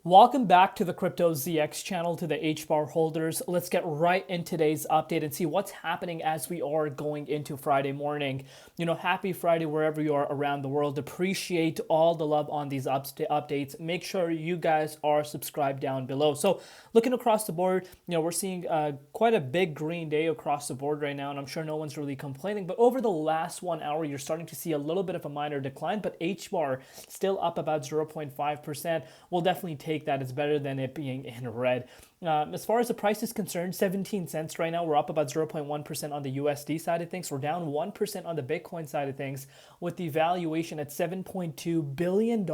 Welcome back to the Crypto ZX channel, to the Hbar holders. Let's get right in today's update and see what's happening as we are going into Friday morning. Happy Friday wherever you are around the world. Appreciate all the love on these updates. Make sure you guys are subscribed down below. So looking across the board, we're seeing quite a big green day across the board right now, and I'm sure no one's really complaining. But over the last 1 hour, you're starting to see a little bit of a minor decline, but Hbar still up about 0.5%. We'll definitely take that. It's better than it being in red. As far as the price is concerned, 17 cents right now. We're up about 0.1% on the USD side of things. We're down 1% on the Bitcoin side of things, with the valuation at $7.2 billion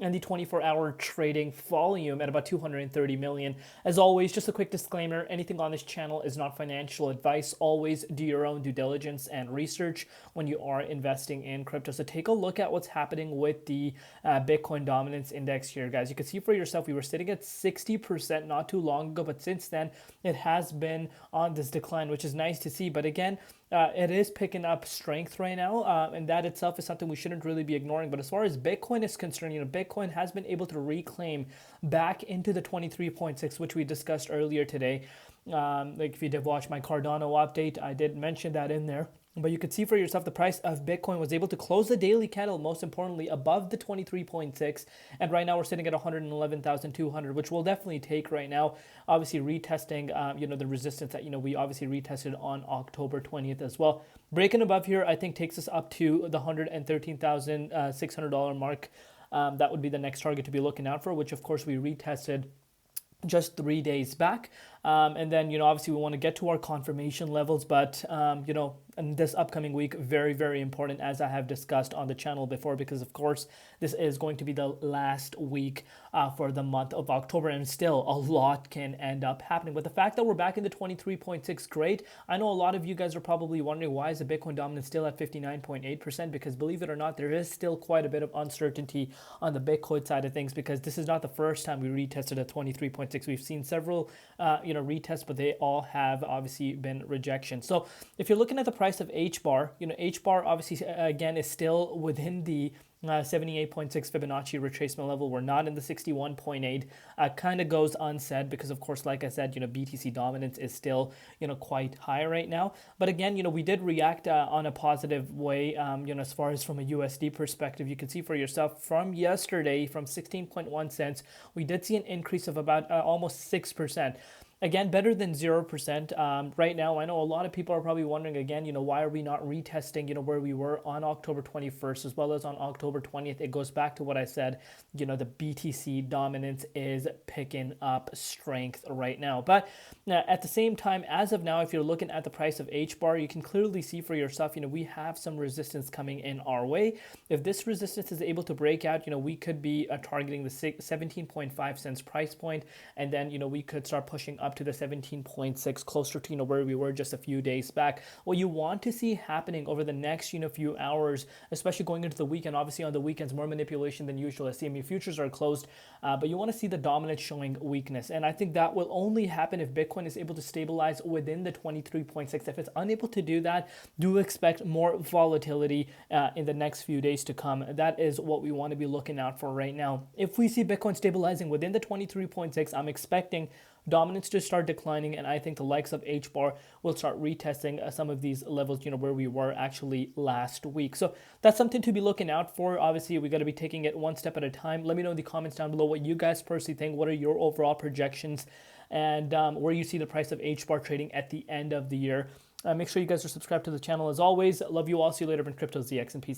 and the 24-hour trading volume at about 230 million. As always, just a quick disclaimer, anything on this channel is not financial advice. Always do your own due diligence and research when you are investing in crypto. So take a look at what's happening with the Bitcoin dominance index here, guys. You can see for yourself, we were sitting at 60% not too long ago, but since then it has been on this decline, which is nice to see. But again, it is picking up strength right now, and that itself is something we shouldn't really be ignoring. But as far as Bitcoin is concerned, Bitcoin has been able to reclaim back into the 23.6, which we discussed earlier today. Like if you did watch my Cardano update, I did mention that in there. But you could see for yourself the price of Bitcoin was able to close the daily candle, most importantly, above the 23.6. And right now we're sitting at 111,200, which we'll definitely take right now. Obviously retesting, the resistance that, we obviously retested on October 20th as well. Breaking above here, I think takes us up to the $113,600 mark. That would be the next target to be looking out for, which of course we retested just 3 days back. And then, obviously we want to get to our confirmation levels, but, in this upcoming week, very, very important, as I have discussed on the channel before, because of course this is going to be the last week for the month of October, and still a lot can end up happening. But the fact that we're back in the 23.6, great. I know a lot of you guys are probably wondering, why is the Bitcoin dominance still at 59.8%? Because believe it or not, there is still quite a bit of uncertainty on the Bitcoin side of things, because this is not the first time we retested at 23.6. We've seen several retests, but they all have obviously been rejection. So if you're looking at the price of Hbar, Hbar obviously again is still within the 78.6 Fibonacci retracement level. We're not in the 61.8. Kind of goes unsaid because, of course, like I said, BTC dominance is still, quite high right now. But again, we did react on a positive way, as far as from a USD perspective. You can see for yourself from yesterday, from 16.1 cents, we did see an increase of about almost 6%. Again, better than 0%. Right now, I know a lot of people are probably wondering again, why are we not retesting, where we were on October 21st as well as on October 20th. It goes back to what I said, the BTC dominance is picking up strength right now. But at the same time, as of now, if you're looking at the price of Hbar, you can clearly see for yourself, we have some resistance coming in our way. If this resistance is able to break out, we could be targeting the 17.5 cents price point, and then, we could start pushing up to the 17.6, closer to where we were just a few days back. What you want to see happening over the next few hours, especially going into the weekend, obviously on the weekends more manipulation than usual as CME futures are closed, but you want to see the dominance showing weakness, and I think that will only happen if Bitcoin is able to stabilize within the 23.6. If it's unable to do that, do expect more volatility in the next few days to come. That is what we want to be looking out for right now. If we see Bitcoin stabilizing within the 23.6, I'm expecting dominance to start declining, and I think the likes of Hbar will start retesting some of these levels, where we were actually last week. So that's something to be looking out for. Obviously, we got to be taking it one step at a time. Let me know in the comments down below what you guys personally think. What are your overall projections, and where you see the price of Hbar trading at the end of the year. Make sure you guys are subscribed to the channel as always. Love you all. See you later in Crypto ZX and peace.